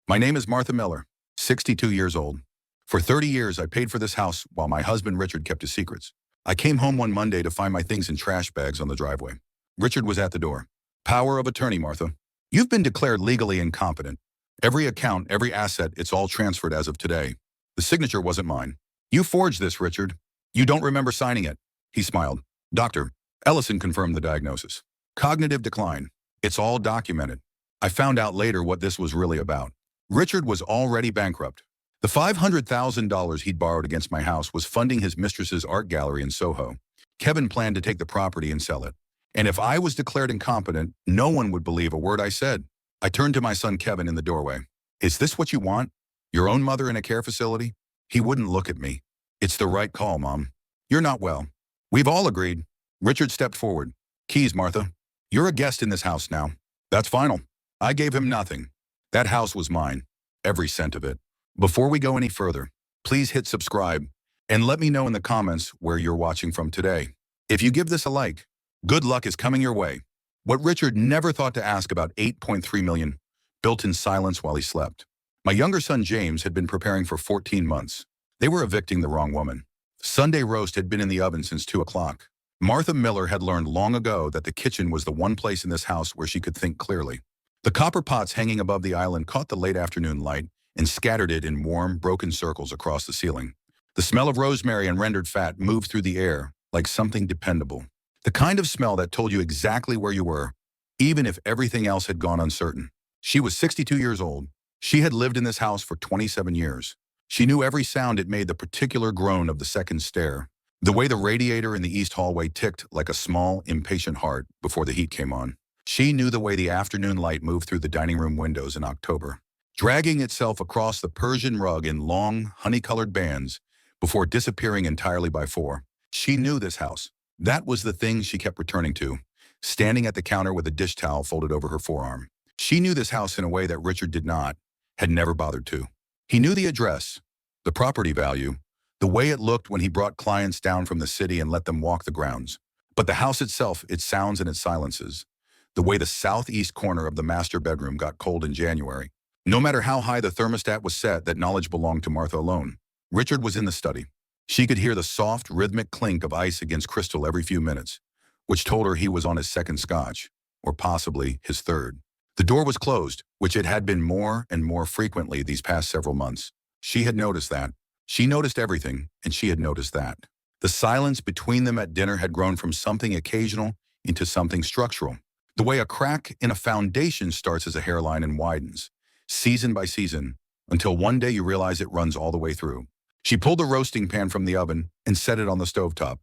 My name is Martha Miller, 62 years old. For 30 years, I paid for this house while my husband Richard kept his secrets. I came home one Monday to find my things in trash bags on the driveway. Richard was at the door. Power of attorney, Martha. You've been declared legally incompetent. Every account, every asset, it's all transferred as of today. The signature wasn't mine. You forged this, Richard. You don't remember signing it. He smiled. Doctor Ellison confirmed the diagnosis. Cognitive decline. It's all documented. I found out later what this was really about. Richard was already bankrupt. The $500,000 he'd borrowed against my house was funding his mistress's art gallery in Soho. Kevin planned to take the property and sell it. And if I was declared incompetent, no one would believe a word I said. I turned to my son Kevin in the doorway. Is this what you want? Your own mother in a care facility? He wouldn't look at me. It's the right call, Mom. You're not well. We've all agreed. Richard stepped forward. Keys, Martha. You're a guest in this house now. That's final. I gave him nothing. That house was mine. Every cent of it. Before we go any further, please hit subscribe and let me know in the comments where you're watching from today. If you give this a like, good luck is coming your way. What Richard never thought to ask about $8.3 million, built in silence while he slept. My younger son James had been preparing for 14 months. They were evicting the wrong woman. Sunday roast had been in the oven since 2 o'clock. Martha Miller had learned long ago that the kitchen was the one place in this house where she could think clearly. The copper pots hanging above the island caught the late afternoon light and scattered it in warm, broken circles across the ceiling. The smell of rosemary and rendered fat moved through the air like something dependable. The kind of smell that told you exactly where you were, even if everything else had gone uncertain. She was 62 years old. She had lived in this house for 27 years. She knew every sound it made, the particular groan of the second stair, the way the radiator in the east hallway ticked like a small, impatient heart before the heat came on. She knew the way the afternoon light moved through the dining room windows in October, dragging itself across the Persian rug in long, honey-colored bands before disappearing entirely by 4. She knew this house. That was the thing she kept returning to, standing at the counter with a dish towel folded over her forearm. She knew this house in a way that Richard did not, had never bothered to. He knew the address, the property value, the way it looked when he brought clients down from the city and let them walk the grounds. But the house itself, its sounds and its silences, the way the southeast corner of the master bedroom got cold in January. No matter how high the thermostat was set, that knowledge belonged to Martha alone. Richard was in the study. She could hear the soft, rhythmic clink of ice against crystal every few minutes, which told her he was on his second scotch, or possibly his third. The door was closed, which it had been more and more frequently these past several months. She had noticed that. She noticed everything, and she had noticed that. The silence between them at dinner had grown from something occasional into something structural. The way a crack in a foundation starts as a hairline and widens, season by season, until one day you realize it runs all the way through. She pulled the roasting pan from the oven and set it on the stovetop,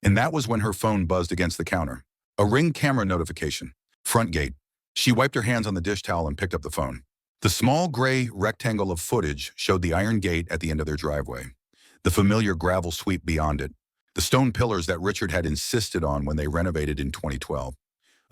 and that was when her phone buzzed against the counter. A Ring camera notification. Front gate. She wiped her hands on the dish towel and picked up the phone. The small gray rectangle of footage showed the iron gate at the end of their driveway, the familiar gravel sweep beyond it, the stone pillars that Richard had insisted on when they renovated in 2012.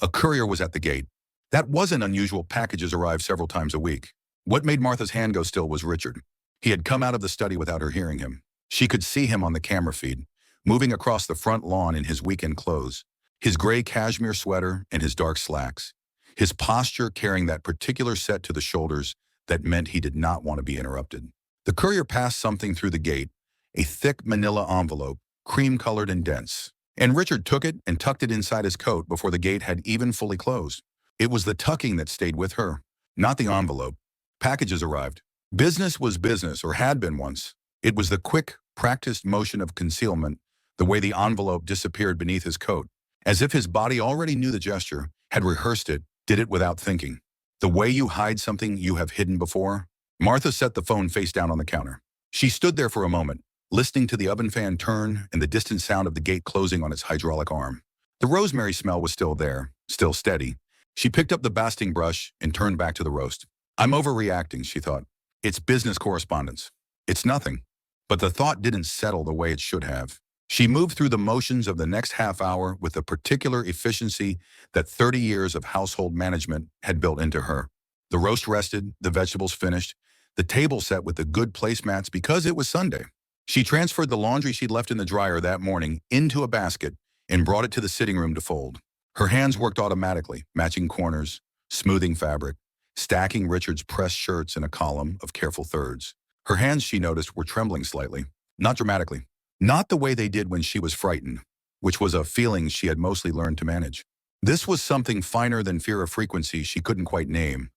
A courier was at the gate. That wasn't unusual. Packages arrived several times a week. What made Martha's hand go still was Richard. He had come out of the study without her hearing him. She could see him on the camera feed, moving across the front lawn in his weekend clothes, his gray cashmere sweater and his dark slacks, his posture carrying that particular set to the shoulders that meant he did not want to be interrupted. The courier passed something through the gate, a thick manila envelope, cream-colored and dense. And Richard took it and tucked it inside his coat before the gate had even fully closed. It was the tucking that stayed with her, not the envelope. Packages arrived. Business was business, or had been once. It was the quick, practiced motion of concealment, the way the envelope disappeared beneath his coat, as if his body already knew the gesture, had rehearsed it, did it without thinking. The way you hide something you have hidden before. Martha set the phone face down on the counter. She stood there for a moment, listening to the oven fan turn and the distant sound of the gate closing on its hydraulic arm. The rosemary smell was still there, still steady. She picked up the basting brush and turned back to the roast. I'm overreacting, she thought. It's business correspondence. It's nothing. But the thought didn't settle the way it should have. She moved through the motions of the next half hour with the particular efficiency that 30 years of household management had built into her. The roast rested, the vegetables finished, the table set with the good placemats because it was Sunday. She transferred the laundry she'd left in the dryer that morning into a basket and brought it to the sitting room to fold. Her hands worked automatically, matching corners, smoothing fabric, stacking Richard's pressed shirts in a column of careful thirds. Her hands, she noticed, were trembling slightly, not dramatically. Not the way they did when she was frightened, which was a feeling she had mostly learned to manage. This was something finer than fear of frequency she couldn't quite name,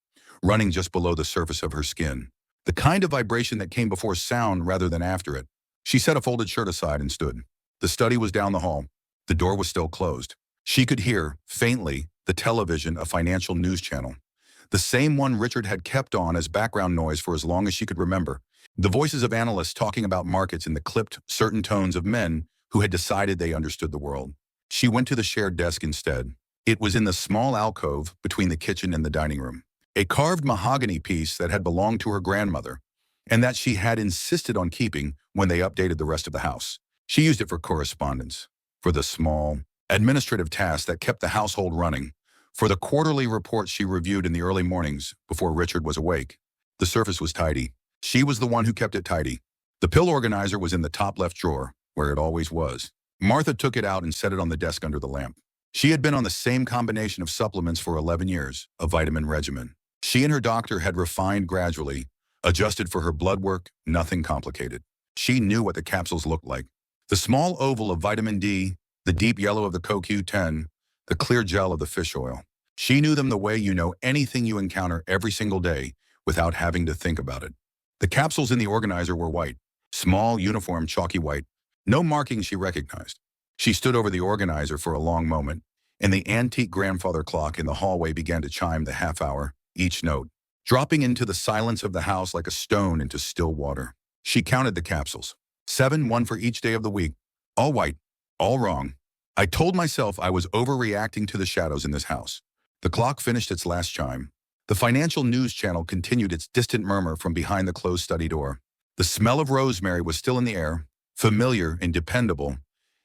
running just below the surface of her skin. The kind of vibration that came before sound rather than after it. She set a folded shirt aside and stood. The study was down the hall. The door was still closed. She could hear, faintly, the television, a financial news channel. The same one Richard had kept on as background noise for as long as she could remember. The voices of analysts talking about markets in the clipped, certain tones of men who had decided they understood the world. She went to the shared desk instead. It was in the small alcove between the kitchen and the dining room. A carved mahogany piece that had belonged to her grandmother, and that she had insisted on keeping when they updated the rest of the house. She used it for correspondence, for the small, administrative tasks that kept the household running, for the quarterly reports she reviewed in the early mornings before Richard was awake. The surface was tidy. She was the one who kept it tidy. The pill organizer was in the top left drawer, where it always was. Martha took it out and set it on the desk under the lamp. She had been on the same combination of supplements for 11 years, a vitamin regimen. She and her doctor had refined gradually, adjusted for her blood work, nothing complicated. She knew what the capsules looked like. The small oval of vitamin D, the deep yellow of the CoQ10, the clear gel of the fish oil. She knew them the way you know anything you encounter every single day without having to think about it. The capsules in the organizer were white, small, uniform, chalky white, no marking she recognized. She stood over the organizer for a long moment, and the antique grandfather clock in the hallway began to chime the half-hour, each note, dropping into the silence of the house like a stone into still water. She counted the capsules. 7, one for each day of the week. All white, all wrong. I told myself I was overreacting to the shadows in this house. The clock finished its last chime. The financial news channel continued its distant murmur from behind the closed study door. The smell of rosemary was still in the air, familiar and dependable,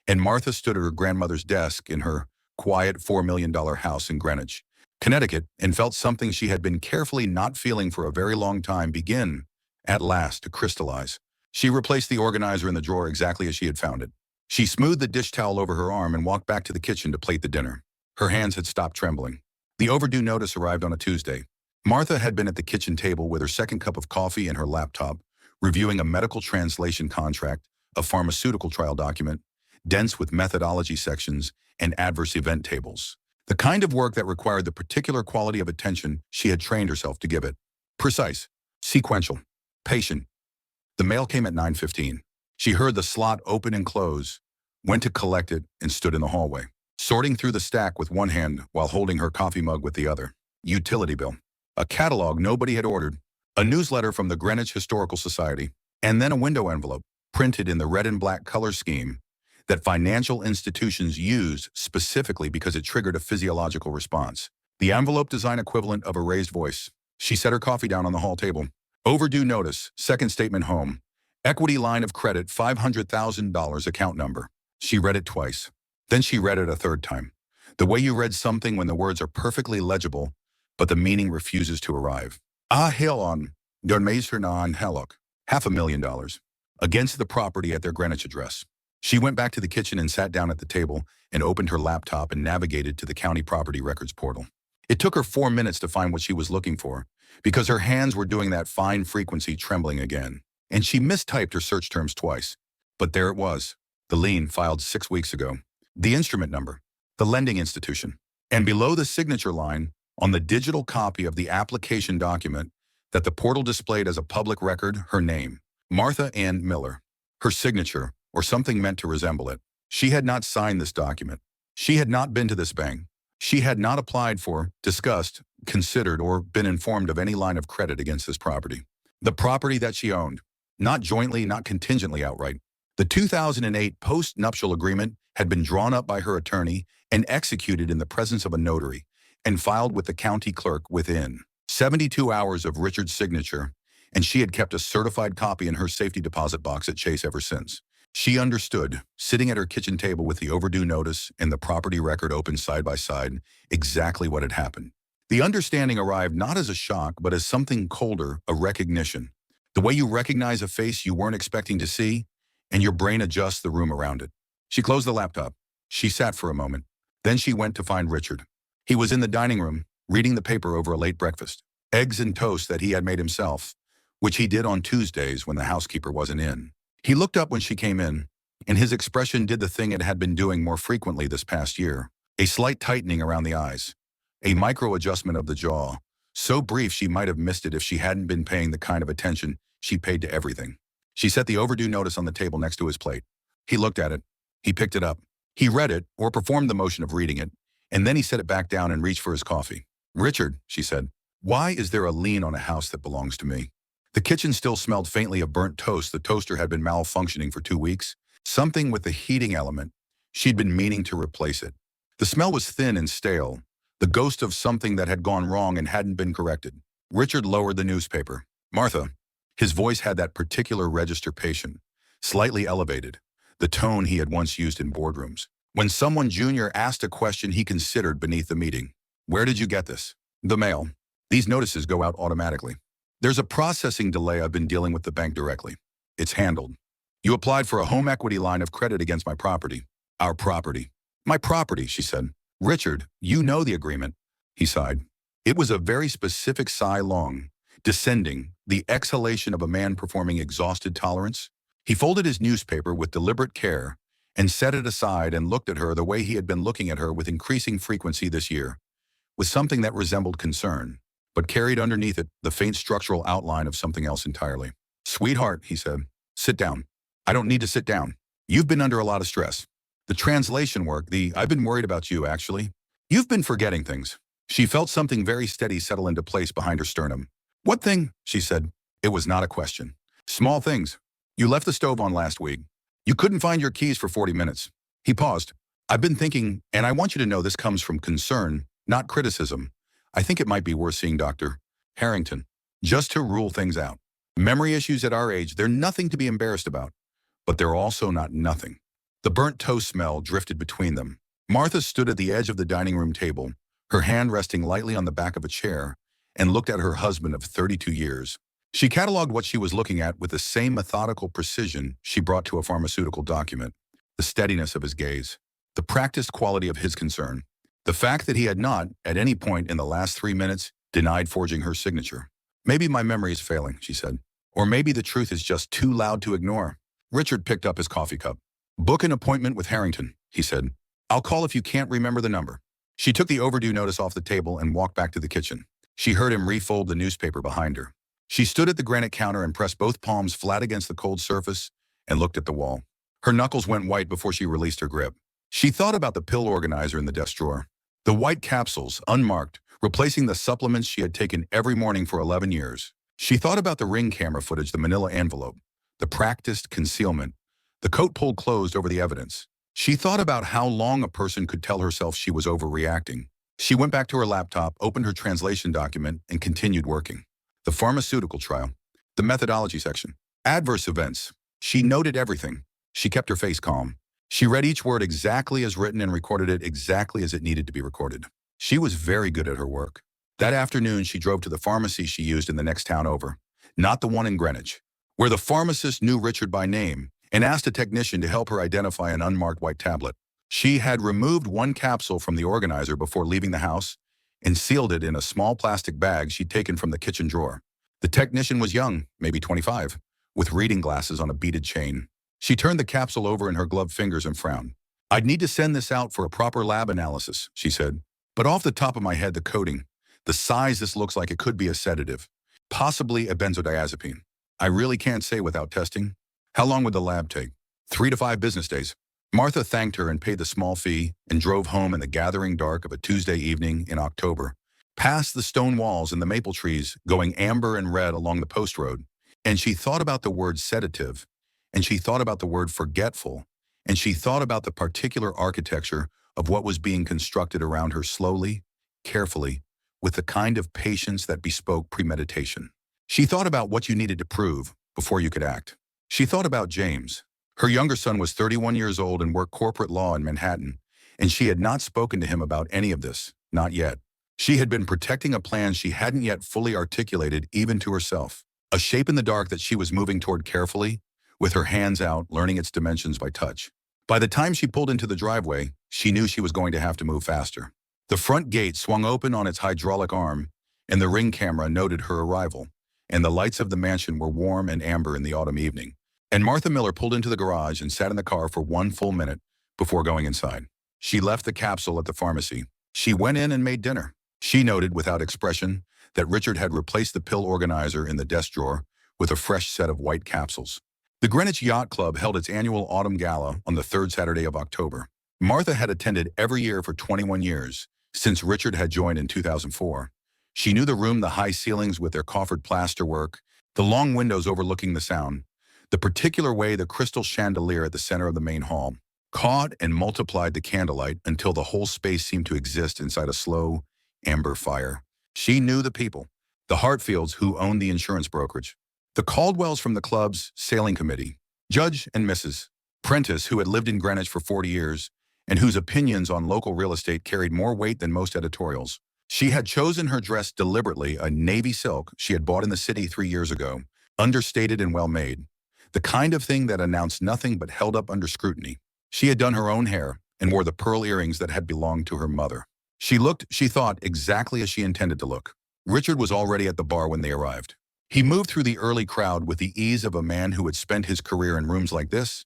and Martha stood at her grandmother's desk in her quiet $4 million house in Greenwich, Connecticut, and felt something she had been carefully not feeling for a very long time begin, at last, to crystallize. She replaced the organizer in the drawer exactly as she had found it. She smoothed the dish towel over her arm and walked back to the kitchen to plate the dinner. Her hands had stopped trembling. The overdue notice arrived on a Tuesday. Martha had been at the kitchen table with her second cup of coffee and her laptop, reviewing a medical translation contract, a pharmaceutical trial document, dense with methodology sections and adverse event tables. The kind of work that required the particular quality of attention she had trained herself to give it. Precise, sequential, patient. The mail came at 9:15. She heard the slot open and close, went to collect it, and stood in the hallway, sorting through the stack with one hand while holding her coffee mug with the other. Utility bill. A catalog nobody had ordered. A newsletter from the Greenwich Historical Society. And then a window envelope, printed in the red and black color scheme that financial institutions use specifically because it triggered a physiological response. The envelope design equivalent of a raised voice. She set her coffee down on the hall table. Overdue notice, second statement home. Equity line of credit, $500,000 account number. She read it twice. Then she read it a third time. The way you read something when the words are perfectly legible, but the meaning refuses to arrive. Hill on Meister na Hellock. $500,000. Against the property at their Greenwich address. She went back to the kitchen and sat down at the table and opened her laptop and navigated to the county property records portal. It took her 4 minutes to find what she was looking for, because her hands were doing that fine frequency trembling again, and she mistyped her search terms twice. But there it was, the lien filed 6 weeks ago, the instrument number, the lending institution, and below the signature line, on the digital copy of the application document that the portal displayed as a public record, her name, Martha Ann Miller. Her signature, or something meant to resemble it. She had not signed this document. She had not been to this bank. She had not applied for, discussed, considered, or been informed of any line of credit against this property. The property that she owned, not jointly, not contingently outright. The 2008 post-nuptial agreement had been drawn up by her attorney and executed in the presence of a notary and filed with the county clerk within 72 hours of Richard's signature, and she had kept a certified copy in her safety deposit box at Chase ever since. She understood, sitting at her kitchen table with the overdue notice and the property record open side by side, exactly what had happened. The understanding arrived not as a shock, but as something colder, a recognition. The way you recognize a face you weren't expecting to see, and your brain adjusts the room around it. She closed the laptop. She sat for a moment. Then she went to find Richard. He was in the dining room, reading the paper over a late breakfast. eggs and toast that he had made himself, which he did on Tuesdays when the housekeeper wasn't in. He looked up when she came in, and his expression did the thing it had been doing more frequently this past year. A slight tightening around the eyes, a micro-adjustment of the jaw, so brief she might have missed it if she hadn't been paying the kind of attention she paid to everything. She set the overdue notice on the table next to his plate. He looked at it. He picked it up. He read it, or performed the motion of reading it, and then he set it back down and reached for his coffee. "Richard," she said, "why is there a lien on a house that belongs to me?" The kitchen still smelled faintly of burnt toast. The toaster had been malfunctioning for 2 weeks. Something with the heating element. She'd been meaning to replace it. The smell was thin and stale, the ghost of something that had gone wrong and hadn't been corrected. Richard lowered the newspaper. "Martha." His voice had that particular register patient, slightly elevated, the tone he had once used in boardrooms. When someone junior asked a question he considered beneath the meeting. "Where did you get this?" "The mail. These notices go out automatically. There's a processing delay. I've been dealing with the bank directly. It's handled. You applied for a home equity line of credit against my property." "Our property." "My property," she said. "Richard, you know the agreement." He sighed. It was a very specific sigh, long, descending, the exhalation of a man performing exhausted tolerance. He folded his newspaper with deliberate care and set it aside and looked at her the way he had been looking at her with increasing frequency this year, with something that resembled concern, but carried underneath it the faint structural outline of something else entirely. "Sweetheart," he said, "sit down." "I don't need to sit down. You've been under a lot of stress. The translation work, I've been worried about you, actually. You've been forgetting things." She felt something very steady settle into place behind her sternum. "What thing?" she said. It was not a question. "Small things. You left the stove on last week. You couldn't find your keys for 40 minutes. He paused. "I've been thinking, and I want you to know this comes from concern, not criticism. I think it might be worth seeing Dr. Harrington, just to rule things out. Memory issues at our age, they're nothing to be embarrassed about, but they're also not nothing." The burnt toast smell drifted between them. Martha stood at the edge of the dining room table, her hand resting lightly on the back of a chair, and looked at her husband of 32 years. She cataloged what she was looking at with the same methodical precision she brought to a pharmaceutical document. The steadiness of his gaze, the practiced quality of his concern, the fact that he had not, at any point in the last 3 minutes, denied forging her signature. "Maybe my memory is failing," she said. "Or maybe the truth is just too loud to ignore." Richard picked up his coffee cup. "Book an appointment with Harrington," he said. "I'll call if you can't remember the number." She took the overdue notice off the table and walked back to the kitchen. She heard him refold the newspaper behind her. She stood at the granite counter and pressed both palms flat against the cold surface and looked at the wall. Her knuckles went white before she released her grip. She thought about the pill organizer in the desk drawer. The white capsules, unmarked, replacing the supplements she had taken every morning for 11 years. She thought about the ring camera footage, the manila envelope, the practiced concealment, the coat pulled closed over the evidence. She thought about how long a person could tell herself she was overreacting. She went back to her laptop, opened her translation document, and continued working. The pharmaceutical trial, the methodology section, adverse events. She noted everything. She kept her face calm. She read each word exactly as written and recorded it exactly as it needed to be recorded. She was very good at her work. That afternoon, she drove to the pharmacy she used in the next town over, not the one in Greenwich, where the pharmacist knew Richard by name and asked a technician to help her identify an unmarked white tablet. She had removed one capsule from the organizer before leaving the house and sealed it in a small plastic bag she'd taken from the kitchen drawer. The technician was young, maybe 25, with reading glasses on a beaded chain. She turned the capsule over in her gloved fingers and frowned. "I'd need to send this out for a proper lab analysis," she said. "But off the top of my head, the coating, the size, this looks like it could be a sedative, possibly a benzodiazepine. I really can't say without testing." "How long would the lab take?" 3 to 5 business days. Martha thanked her and paid the small fee and drove home in the gathering dark of a Tuesday evening in October, past the stone walls and the maple trees going amber and red along the post road. And she thought about the word sedative, and she thought about the word forgetful, and she thought about the particular architecture of what was being constructed around her slowly, carefully, with the kind of patience that bespoke premeditation. She thought about what you needed to prove before you could act. She thought about James. Her younger son was 31 years old and worked corporate law in Manhattan, and she had not spoken to him about any of this, not yet. She had been protecting a plan she hadn't yet fully articulated even to herself, a shape in the dark that she was moving toward carefully, with her hands out, learning its dimensions by touch. By the time she pulled into the driveway, she knew she was going to have to move faster. The front gate swung open on its hydraulic arm, and the Ring camera noted her arrival, and the lights of the mansion were warm and amber in the autumn evening. And Martha Miller pulled into the garage and sat in the car for 1 full minute before going inside. She left the capsule at the pharmacy. She went in and made dinner. She noted without expression that Richard had replaced the pill organizer in the desk drawer with a fresh set of white capsules. The Greenwich Yacht Club held its annual autumn gala on the third Saturday of October. Martha had attended every year for 21 years, since Richard had joined in 2004. She knew the room, the high ceilings with their coffered plasterwork, the long windows overlooking the Sound, the particular way the crystal chandelier at the center of the main hall caught and multiplied the candlelight until the whole space seemed to exist inside a slow, amber fire. She knew the people, the Hartfields who owned the insurance brokerage, the Caldwells from the club's sailing committee, Judge and Mrs. Prentice, who had lived in Greenwich for 40 years, and whose opinions on local real estate carried more weight than most editorials. She had chosen her dress deliberately, a navy silk she had bought in the city 3 years ago, understated and well-made, the kind of thing that announced nothing but held up under scrutiny. She had done her own hair and wore the pearl earrings that had belonged to her mother. She looked, she thought, exactly as she intended to look. Richard was already at the bar when they arrived. He moved through the early crowd with the ease of a man who had spent his career in rooms like this,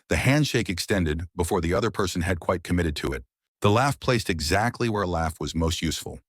the handshake extended before the other person had quite committed to it, the laugh placed exactly where a laugh was most useful,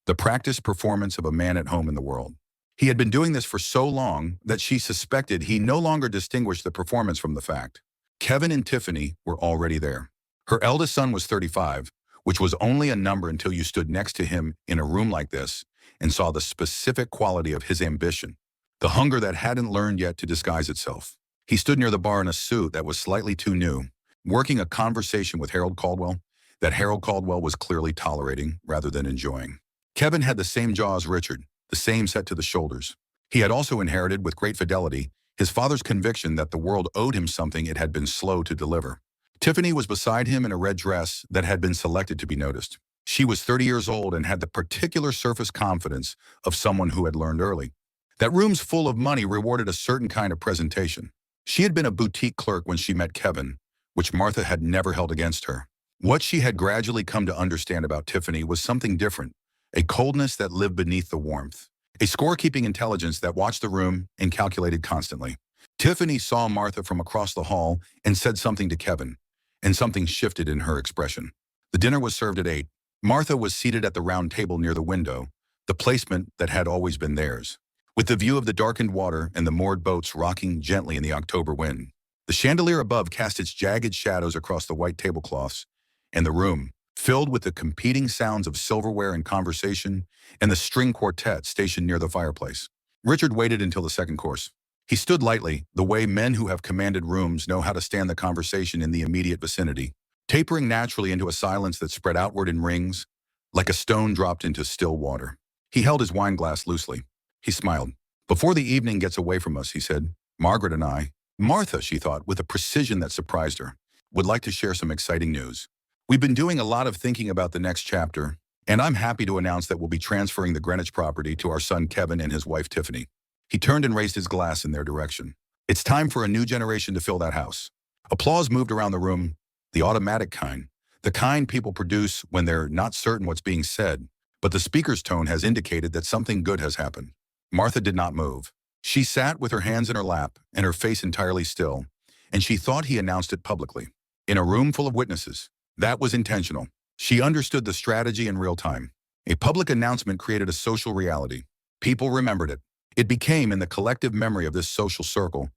the practiced performance of a man at home in the world. He had been doing this for so long that she suspected he no longer distinguished the performance from the fact. Kevin and Tiffany were already there. Her eldest son was 35, which was only a number until you stood next to him in a room like this and saw the specific quality of his ambition, the hunger that hadn't learned yet to disguise itself. He stood near the bar in a suit that was slightly too new, working a conversation with Harold Caldwell that Harold Caldwell was clearly tolerating rather than enjoying. Kevin had the same jaw as Richard, the same set to the shoulders. He had also inherited with great fidelity his father's conviction that the world owed him something it had been slow to deliver. Tiffany was beside him in a red dress that had been selected to be noticed. She was 30 years old and had the particular surface confidence of someone who had learned early that rooms full of money rewarded a certain kind of presentation. She had been a boutique clerk when she met Kevin, which Martha had never held against her. What she had gradually come to understand about Tiffany was something different, a coldness that lived beneath the warmth, a scorekeeping intelligence that watched the room and calculated constantly. Tiffany saw Martha from across the hall and said something to Kevin, and something shifted in her expression. The dinner was served at 8. Martha was seated at the round table near the window, the placement that had always been theirs, with the view of the darkened water and the moored boats rocking gently in the October wind. The chandelier above cast its jagged shadows across the white tablecloths, and the room, filled with the competing sounds of silverware and conversation, and the string quartet stationed near the fireplace. Richard waited until the second course. He stood lightly, the way men who have commanded rooms know how to stand the conversation in the immediate vicinity, tapering naturally into a silence that spread outward in rings, like a stone dropped into still water. He held his wine glass loosely. He smiled. "Before the evening gets away from us," he said, "Margaret and I—" Martha, she thought, with a precision that surprised her, "would like to share some exciting news. We've been doing a lot of thinking about the next chapter, and I'm happy to announce that we'll be transferring the Greenwich property to our son Kevin and his wife Tiffany." He turned and raised his glass in their direction. "It's time for a new generation to fill that house." Applause moved around the room, the automatic kind, the kind people produce when they're not certain what's being said, but the speaker's tone has indicated that something good has happened. Martha did not move. She sat with her hands in her lap and her face entirely still, and she thought he announced it publicly. In a room full of witnesses. That was intentional. She understood the strategy in real time. A public announcement created a social reality. People remembered it. It became, in the collective memory of this social circle,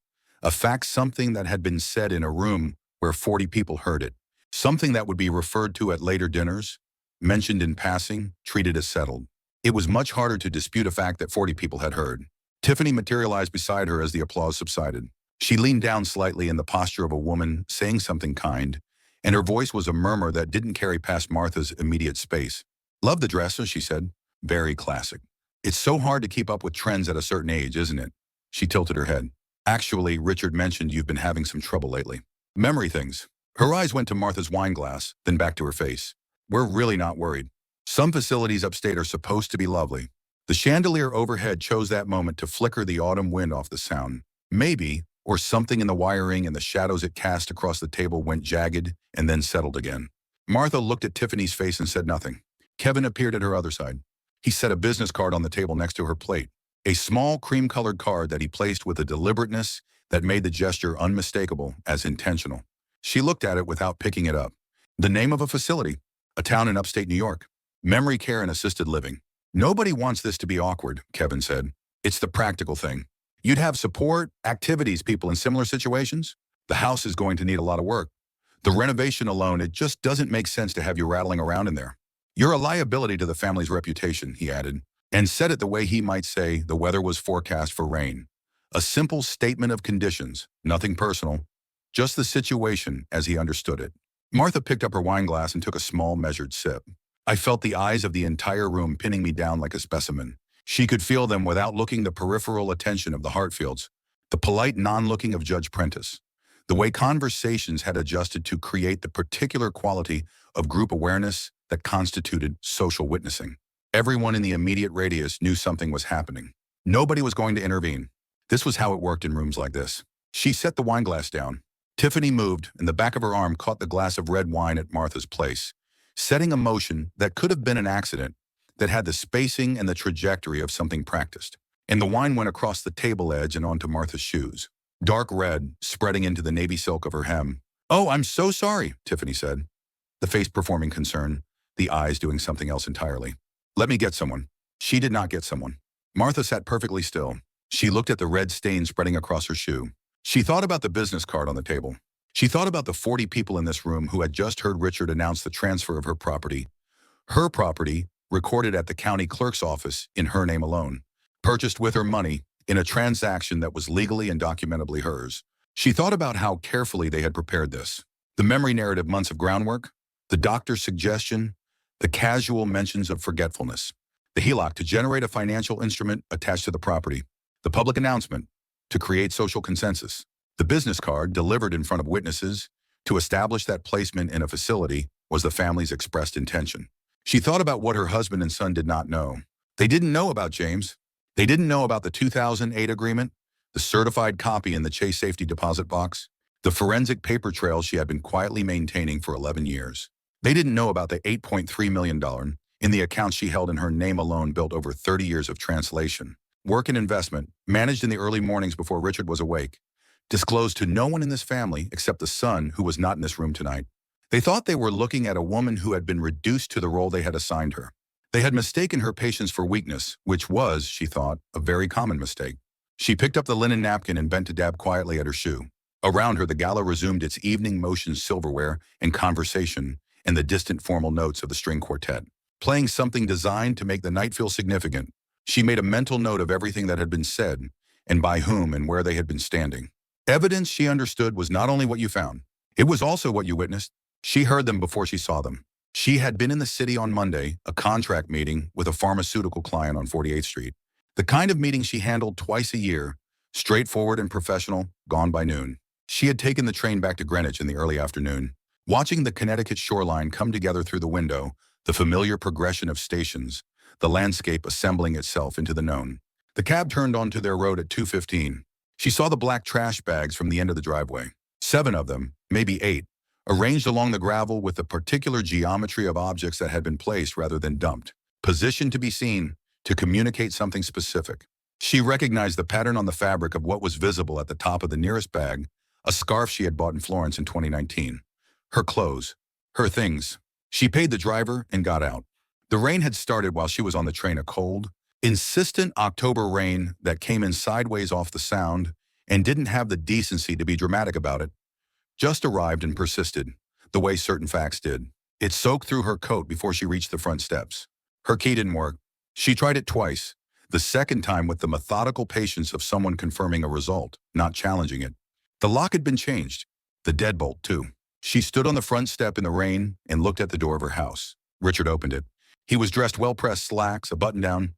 a fact, something that had been said in a room where 40 people heard it, something that would be referred to at later dinners, mentioned in passing, treated as settled. It was much harder to dispute a fact that 40 people had heard. Tiffany materialized beside her as the applause subsided. She leaned down slightly in the posture of a woman saying something kind, and her voice was a murmur that didn't carry past Martha's immediate space. "Love the dress," she said. "Very classic. It's so hard to keep up with trends at a certain age, isn't it?" She tilted her head. "Actually, Richard mentioned you've been having some trouble lately. Memory things." Her eyes went to Martha's wine glass, then back to her face. "We're really not worried. Some facilities upstate are supposed to be lovely." The chandelier overhead chose that moment to flicker the autumn wind off the Sound. Maybe, or something in the wiring and the shadows it cast across the table went jagged and then settled again. Martha looked at Tiffany's face and said nothing. Kevin appeared at her other side. He set a business card on the table next to her plate, a small cream-colored card that he placed with a deliberateness that made the gesture unmistakable as intentional. She looked at it without picking it up. The name of a facility, a town in upstate New York. Memory care and assisted living. Nobody wants this to be awkward, Kevin said. It's the practical thing. You'd have support, activities, people in similar situations. The house is going to need a lot of work. The renovation alone, it just doesn't make sense to have you rattling around in there. You're a liability to the family's reputation, he added, and said it the way he might say the weather was forecast for rain. A simple statement of conditions, nothing personal, just the situation as he understood it. Martha picked up her wine glass and took a small measured sip. I felt the eyes of the entire room pinning me down like a specimen. She could feel them without looking, the peripheral attention of the Hartfields, the polite non-looking of Judge Prentice, the way conversations had adjusted to create the particular quality of group awareness that constituted social witnessing. Everyone in the immediate radius knew something was happening. Nobody was going to intervene. This was how it worked in rooms like this. She set the wine glass down. Tiffany moved, and the back of her arm caught the glass of red wine at Martha's place, setting a motion that could have been an accident, that had the spacing and the trajectory of something practiced. And the wine went across the table edge and onto Martha's shoes, dark red, spreading into the navy silk of her hem. "Oh, I'm so sorry," Tiffany said, the face performing concern, the eyes doing something else entirely. "Let me get someone." She did not get someone. Martha sat perfectly still. She looked at the red stain spreading across her shoe. She thought about the business card on the table. She thought about the 40 people in this room who had just heard Richard announce the transfer of her property, recorded at the county clerk's office in her name alone, purchased with her money in a transaction that was legally and documentably hers. She thought about how carefully they had prepared this. The memory narrative, months of groundwork, the doctor's suggestion, the casual mentions of forgetfulness, the HELOC to generate a financial instrument attached to the property, the public announcement to create social consensus, the business card delivered in front of witnesses to establish that placement in a facility was the family's expressed intention. She thought about what her husband and son did not know. They didn't know about James. They didn't know about the 2008 agreement, the certified copy in the Chase safety deposit box, the forensic paper trail she had been quietly maintaining for 11 years. They didn't know about the $8.3 million in the account she held in her name alone, built over 30 years of translation, work and investment, managed in the early mornings before Richard was awake, disclosed to no one in this family except the son who was not in this room tonight. They thought they were looking at a woman who had been reduced to the role they had assigned her. They had mistaken her patience for weakness, which was, she thought, a very common mistake. She picked up the linen napkin and bent to dab quietly at her shoe. Around her, the gala resumed its evening motions, silverware and conversation, and the distant formal notes of the string quartet, playing something designed to make the night feel significant. She made a mental note of everything that had been said, and by whom and where they had been standing. Evidence, she understood, was not only what you found. It was also what you witnessed. She heard them before she saw them. She had been in the city on Monday, a contract meeting with a pharmaceutical client on 48th Street. The kind of meeting she handled twice a year, straightforward and professional, gone by noon. She had taken the train back to Greenwich in the early afternoon, watching the Connecticut shoreline come together through the window, the familiar progression of stations, the landscape assembling itself into the known. The cab turned onto their road at 2:15. She saw the black trash bags from the end of the driveway. 7 of them, maybe 8, arranged along the gravel with the particular geometry of objects that had been placed rather than dumped, positioned to be seen, to communicate something specific. She recognized the pattern on the fabric of what was visible at the top of the nearest bag, a scarf she had bought in Florence in 2019. Her clothes, her things. She paid the driver and got out. The rain had started while she was on the train, a cold, insistent October rain that came in sideways off the sound and didn't have the decency to be dramatic about it. Just arrived and persisted, the way certain facts did. It soaked through her coat before she reached the front steps. Her key didn't work. She tried it twice, the second time with the methodical patience of someone confirming a result, not challenging it. The lock had been changed, the deadbolt too. She stood on the front step in the rain and looked at the door of her house. Richard opened it. He was dressed well-pressed slacks, a button-down,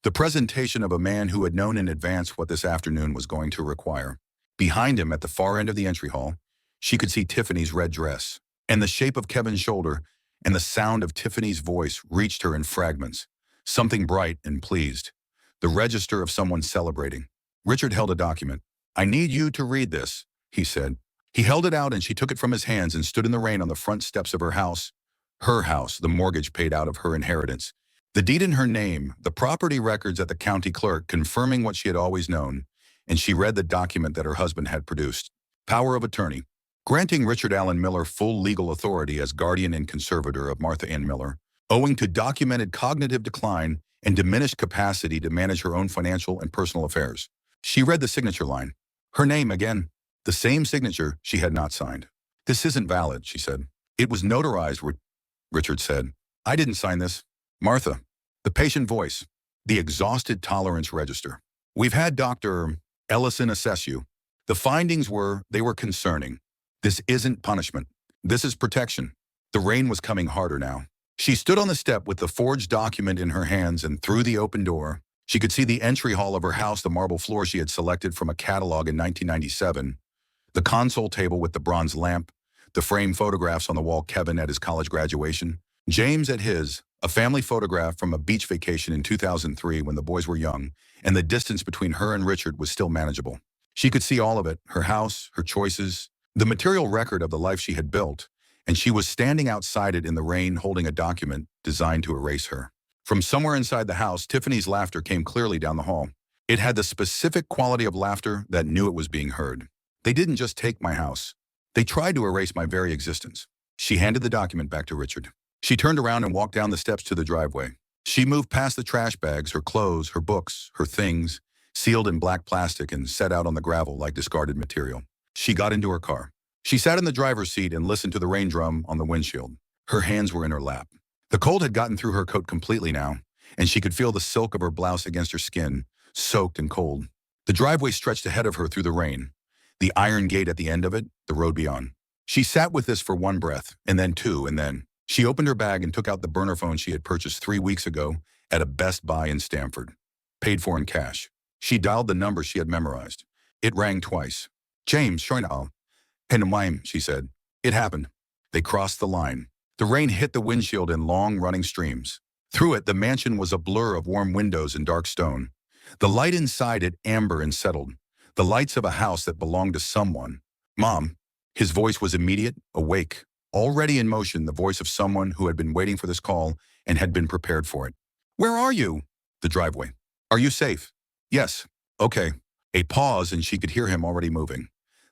the presentation of a man who had known in advance what this afternoon was going to require. Behind him, at the far end of the entry hall, she could see Tiffany's red dress, and the shape of Kevin's shoulder, and the sound of Tiffany's voice reached her in fragments, something bright and pleased, the register of someone celebrating. Richard held a document. "I need you to read this," he said. He held it out and she took it from his hands and stood in the rain on the front steps of her house, the mortgage paid out of her inheritance, The deed in her name, the property records at the county clerk confirming what she had always known, and she read the document that her husband had produced. Power of attorney, granting Richard Allen Miller full legal authority as guardian and conservator of Martha Ann Miller, owing to documented cognitive decline and diminished capacity to manage her own financial and personal affairs. She read the signature line. Her name again, the same signature she had not signed. This isn't valid, she said. It was notarized, Richard said. I didn't sign this. Martha, the patient voice, the exhausted tolerance register. We've had Dr. Ellison assess you. The findings they were concerning. This isn't punishment. This is protection. The rain was coming harder now. She stood on the step with the forged document in her hands, and through the open door, she could see the entry hall of her house, the marble floor she had selected from a catalog in 1997, the console table with the bronze lamp, the framed photographs on the wall, Kevin at his college graduation, James at his, a family photograph from a beach vacation in 2003 when the boys were young, and the distance between her and Richard was still manageable. She could see all of it, her house, her choices, the material record of the life she had built, and she was standing outside it in the rain holding a document designed to erase her. From somewhere inside the house, Tiffany's laughter came clearly down the hall. It had the specific quality of laughter that knew it was being heard. They didn't just take my house. They tried to erase my very existence. She handed the document back to Richard. She turned around and walked down the steps to the driveway. She moved past the trash bags, her clothes, her books, her things, sealed in black plastic and set out on the gravel like discarded material. She got into her car. She sat in the driver's seat and listened to the rain drum on the windshield. Her hands were in her lap. The cold had gotten through her coat completely now, and she could feel the silk of her blouse against her skin, soaked and cold. The driveway stretched ahead of her through the rain. The iron gate at the end of it, the road beyond. She sat with this for one breath, and then two, and then. She opened her bag and took out the burner phone she had purchased 3 weeks ago at a Best Buy in Stamford. Paid for in cash. She dialed the number she had memorized. It rang twice. James, Schoenau. Pantomime, she said. It happened. They crossed the line. The rain hit the windshield in long running streams. Through it, the mansion was a blur of warm windows and dark stone. The light inside it amber and settled. The lights of a house that belonged to someone. Mom. His voice was immediate, awake, already in motion, the voice of someone who had been waiting for this call and had been prepared for it. Where are you? The driveway. Are you safe? Yes. Okay. A pause and she could hear him already moving.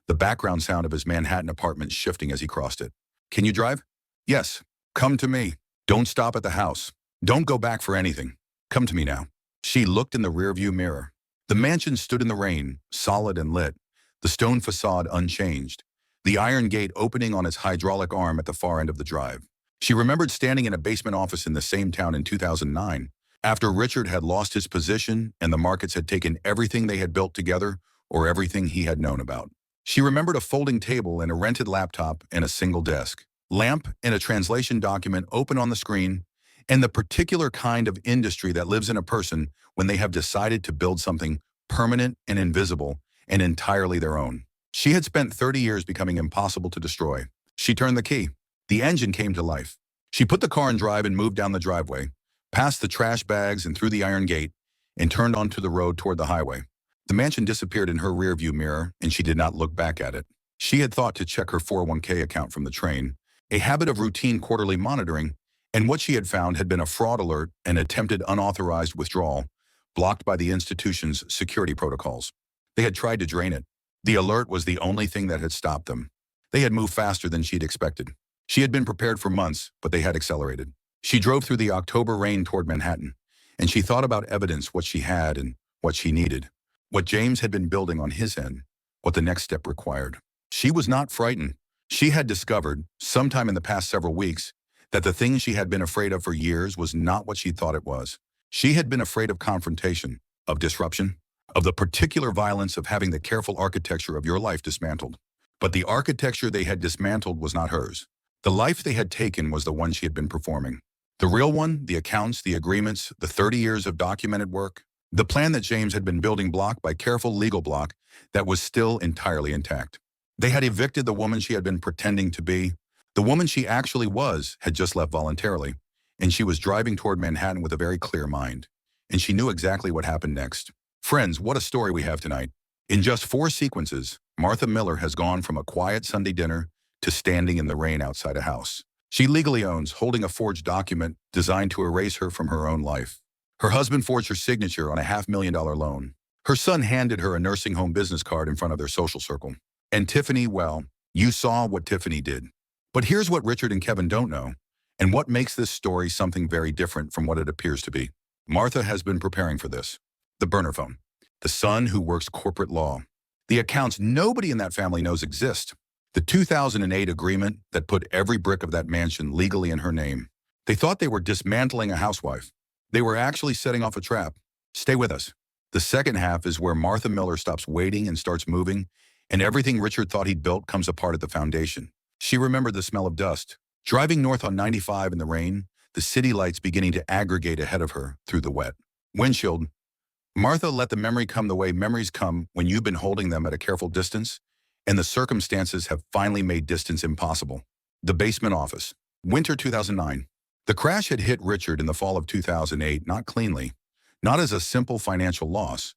The background sound of his Manhattan apartment shifting as he crossed it. Can you drive? Yes. Come to me. Don't stop at the house. Don't go back for anything. Come to me now. She looked in the rearview mirror. The mansion stood in the rain, solid and lit, the stone facade unchanged, the iron gate opening on its hydraulic arm at the far end of the drive. She remembered standing in a basement office in the same town in 2009, after Richard had lost his position and the markets had taken everything they had built together or everything he had known about. She remembered a folding table and a rented laptop and a single desk, lamp and a translation document open on the screen, and the particular kind of industry that lives in a person when they have decided to build something permanent and invisible and entirely their own. She had spent 30 years becoming impossible to destroy. She turned the key. The engine came to life. She put the car in drive and moved down the driveway, past the trash bags and through the iron gate, and turned onto the road toward the highway. The mansion disappeared in her rearview mirror, and she did not look back at it. She had thought to check her 401k account from the train, a habit of routine quarterly monitoring, and what she had found had been a fraud alert and attempted unauthorized withdrawal, blocked by the institution's security protocols. They had tried to drain it. The alert was the only thing that had stopped them. They had moved faster than she'd expected. She had been prepared for months, but they had accelerated. She drove through the October rain toward Manhattan, and she thought about evidence, what she had and what she needed, what James had been building on his end, what the next step required. She was not frightened. She had discovered, sometime in the past several weeks, that the thing she had been afraid of for years was not what she thought it was. She had been afraid of confrontation, of disruption, of the particular violence of having the careful architecture of your life dismantled. But the architecture they had dismantled was not hers. The life they had taken was the one she had been performing. The real one, the accounts, the agreements, the 30 years of documented work, the plan that James had been building block by careful legal block that was still entirely intact. They had evicted the woman she had been pretending to be. The woman she actually was had just left voluntarily, and she was driving toward Manhattan with a very clear mind. And she knew exactly what happened next. Friends, what a story we have tonight. In just 4 sequences, Martha Miller has gone from a quiet Sunday dinner to standing in the rain outside a house. she legally owns, holding a forged document designed to erase her from her own life. Her husband forged her signature on a $500,000 loan. Her son handed her a nursing home business card in front of their social circle. And Tiffany, well, you saw what Tiffany did. But here's what Richard and Kevin don't know, and what makes this story something very different from what it appears to be. Martha has been preparing for this. The burner phone. The son who works corporate law. The accounts nobody in that family knows exist. The 2008 agreement that put every brick of that mansion legally in her name. They thought they were dismantling a housewife. They were actually setting off a trap. Stay with us. The second half is where Martha Miller stops waiting and starts moving, and everything Richard thought he'd built comes apart at the foundation. She remembered the smell of dust. Driving north on 95 in the rain, the city lights beginning to aggregate ahead of her through the wet windshield. Martha let the memory come the way memories come when you've been holding them at a careful distance, and the circumstances have finally made distance impossible. The basement office. Winter 2009. The crash had hit Richard in the fall of 2008, not cleanly, not as a simple financial loss,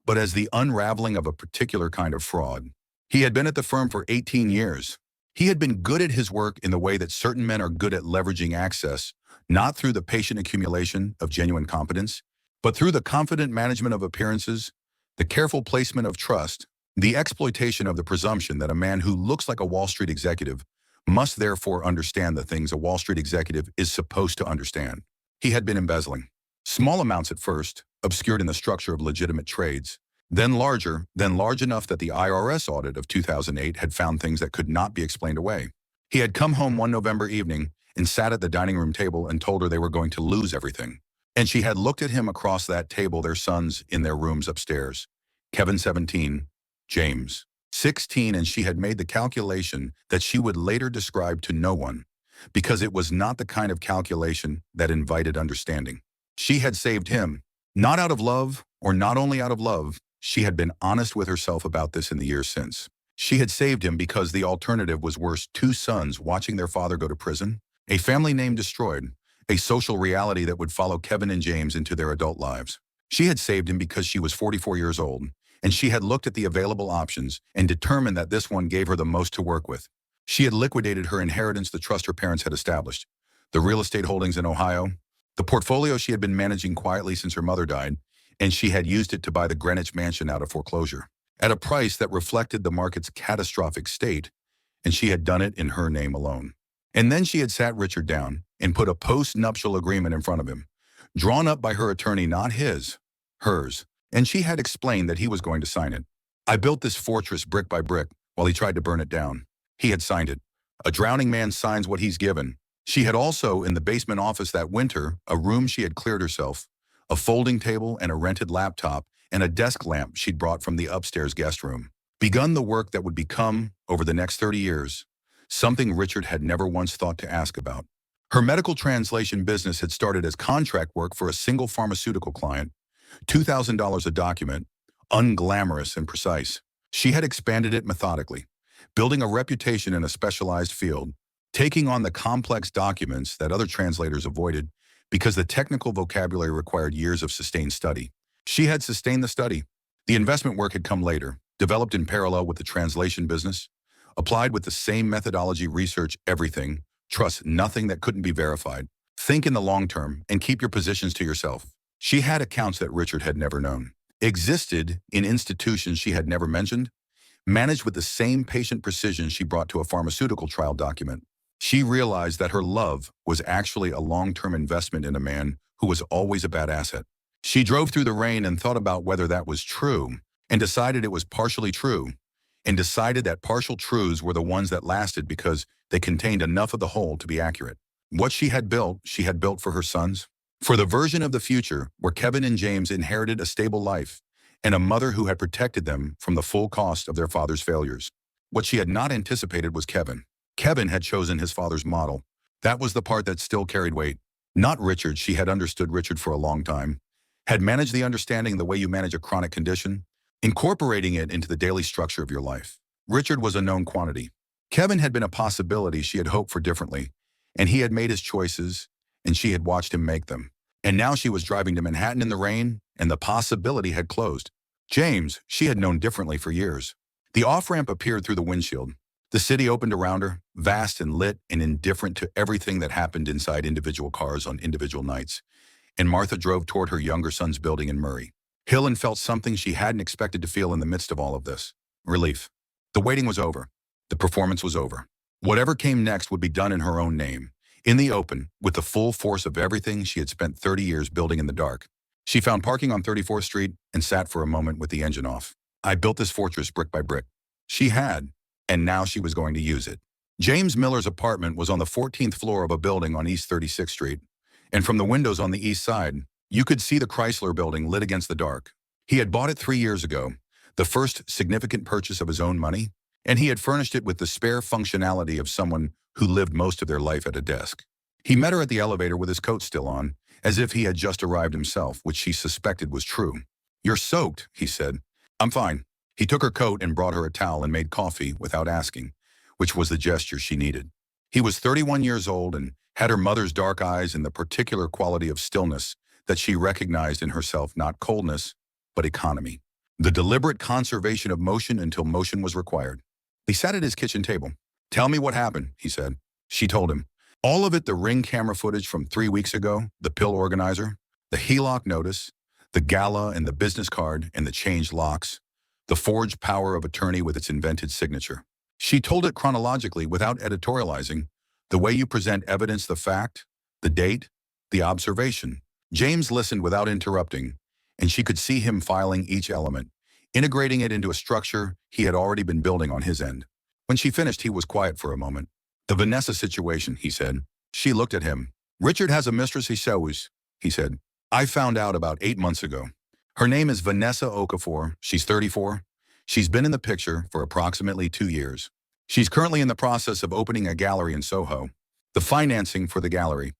but as the unraveling of a particular kind of fraud. He had been at the firm for 18 years. He had been good at his work in the way that certain men are good at leveraging access, not through the patient accumulation of genuine competence, but through the confident management of appearances, the careful placement of trust, the exploitation of the presumption that a man who looks like a Wall Street executive must therefore understand the things a Wall Street executive is supposed to understand. He had been embezzling. Small amounts at first, obscured in the structure of legitimate trades, then larger, then large enough that the IRS audit of 2008 had found things that could not be explained away. He had come home one November evening and sat at the dining room table and told her they were going to lose everything. And she had looked at him across that table, their sons in their rooms upstairs. Kevin 17, James 16, and she had made the calculation that she would later describe to no one, because it was not the kind of calculation that invited understanding. She had saved him, not out of love, or not only out of love, she had been honest with herself about this in the years since. She had saved him because the alternative was worse: two sons watching their father go to prison, a family name destroyed, a social reality that would follow Kevin and James into their adult lives. She had saved him because she was 44 years old, and she had looked at the available options and determined that this one gave her the most to work with. She had liquidated her inheritance, the trust her parents had established, the real estate holdings in Ohio, the portfolio she had been managing quietly since her mother died, and she had used it to buy the Greenwich mansion out of foreclosure at a price that reflected the market's catastrophic state, and she had done it in her name alone. And then she had sat Richard down and put a post-nuptial agreement in front of him, drawn up by her attorney, not his, hers, and she had explained that he was going to sign it. I built this fortress brick by brick while he tried to burn it down. He had signed it. A drowning man signs what he's given. She had also, in the basement office that winter, a room she had cleared herself, a folding table and a rented laptop, and a desk lamp she'd brought from the upstairs guest room. Begun the work that would become, over the next 30 years, something Richard had never once thought to ask about. Her medical translation business had started as contract work for a single pharmaceutical client, $2,000 a document, unglamorous and precise. She had expanded it methodically, building a reputation in a specialized field, taking on the complex documents that other translators avoided because the technical vocabulary required years of sustained study. She had sustained the study. The investment work had come later, developed in parallel with the translation business, applied with the same methodology: research everything, trust nothing that couldn't be verified, think in the long term, and keep your positions to yourself. She had accounts that Richard had never known, existed in institutions she had never mentioned, managed with the same patient precision she brought to a pharmaceutical trial document. She realized that her love was actually a long-term investment in a man who was always a bad asset. She drove through the rain and thought about whether that was true, and decided it was partially true, and decided that partial truths were the ones that lasted because they contained enough of the whole to be accurate. What she had built for her sons, for the version of the future where Kevin and James inherited a stable life and a mother who had protected them from the full cost of their father's failures. What she had not anticipated was Kevin. Kevin had chosen his father's model. That was the part that still carried weight. Not Richard. She had understood Richard for a long time, had managed the understanding the way you manage a chronic condition, incorporating it into the daily structure of your life. Richard was a known quantity. Kevin had been a possibility she had hoped for differently, and he had made his choices, and she had watched him make them. And now she was driving to Manhattan in the rain, and the possibility had closed. James, she had known differently for years. The off-ramp appeared through the windshield. The city opened around her, vast and lit and indifferent to everything that happened inside individual cars on individual nights. And Martha drove toward her younger son's building in Murray Hill and felt something she hadn't expected to feel in the midst of all of this. Relief. The waiting was over. The performance was over. Whatever came next would be done in her own name, in the open, with the full force of everything she had spent 30 years building in the dark. She found parking on 34th Street and sat for a moment with the engine off. I built this fortress brick by brick. She had, and now she was going to use it. James Miller's apartment was on the 14th floor of a building on East 36th Street, and from the windows on the east side, you could see the Chrysler building lit against the dark. He had bought it 3 years ago, the first significant purchase of his own money, and he had furnished it with the spare functionality of someone who lived most of their life at a desk. He met her at the elevator with his coat still on, as if he had just arrived himself, which she suspected was true. "You're soaked," he said. "I'm fine." He took her coat and brought her a towel and made coffee without asking, which was the gesture she needed. He was 31 years old and had her mother's dark eyes and the particular quality of stillness that she recognized in herself, not coldness, but economy. The deliberate conservation of motion until motion was required. He sat at his kitchen table. "Tell me what happened," he said. She told him. All of it, the Ring camera footage from 3 weeks ago, the pill organizer, the HELOC notice, the gala and the business card and the changed locks, the forged power of attorney with its invented signature. She told it chronologically without editorializing, the way you present evidence, the fact, the date, the observation. James listened without interrupting, and she could see him filing each element, integrating it into a structure he had already been building on his end. When she finished, he was quiet for a moment. "The Vanessa situation," he said. She looked at him. "Richard has a mistress he said. "I found out about 8 months ago. Her name is Vanessa Okafor. She's 34. She's been in the picture for approximately 2 years. She's currently in the process of opening a gallery in Soho. The financing for the gallery."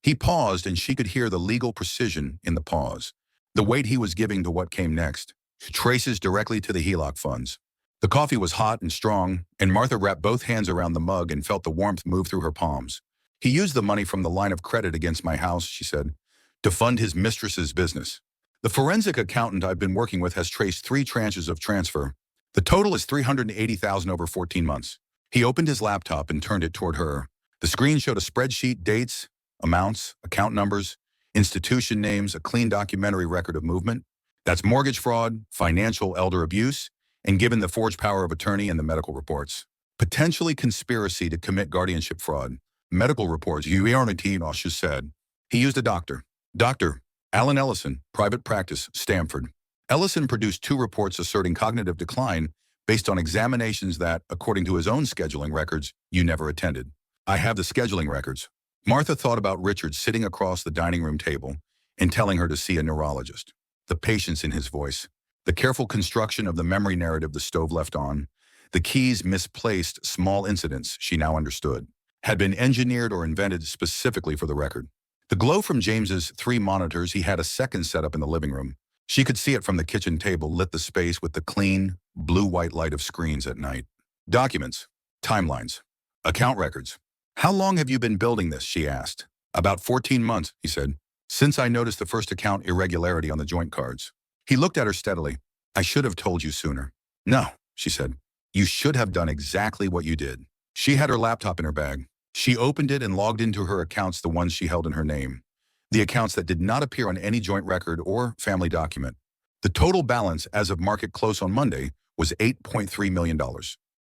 He paused, and she could hear the legal precision in the pause, the weight he was giving to what came next, traces directly to the HELOC funds. The coffee was hot and strong, and Martha wrapped both hands around the mug and felt the warmth move through her palms. "He used the money from the line of credit against my house," she said, "to fund his mistress's business. The forensic accountant I've been working with has traced 3 tranches of transfer. The total is $380,000 over 14 months. He opened his laptop and turned it toward her. The screen showed a spreadsheet, dates, amounts, account numbers, institution names, a clean documentary record of movement. That's mortgage fraud, financial elder abuse, and given the forged power of attorney and the medical reports. Potentially conspiracy to commit guardianship fraud. Medical reports, she said. He used a doctor. Dr. Alan Ellison, private practice, Stamford. Ellison produced 2 reports asserting cognitive decline based on examinations that, according to his own scheduling records, you never attended. "I have the scheduling records." Martha thought about Richard sitting across the dining room table and telling her to see a neurologist. The patience in his voice, the careful construction of the memory narrative the stove left on, the keys misplaced small incidents she now understood, had been engineered or invented specifically for the record. The glow from James's 3 monitors, he had a second setup in the living room. She could see it from the kitchen table, lit the space with the clean, blue-white light of screens at night. Documents, timelines, account records. "How long have you been building this?" she asked. "About 14 months, he said. "Since I noticed the first account irregularity on the joint cards." He looked at her steadily. "I should have told you sooner." "No," she said. "You should have done exactly what you did." She had her laptop in her bag. She opened it and logged into her accounts, the ones she held in her name, the accounts that did not appear on any joint record or family document. The total balance as of market close on Monday was $8.3 million,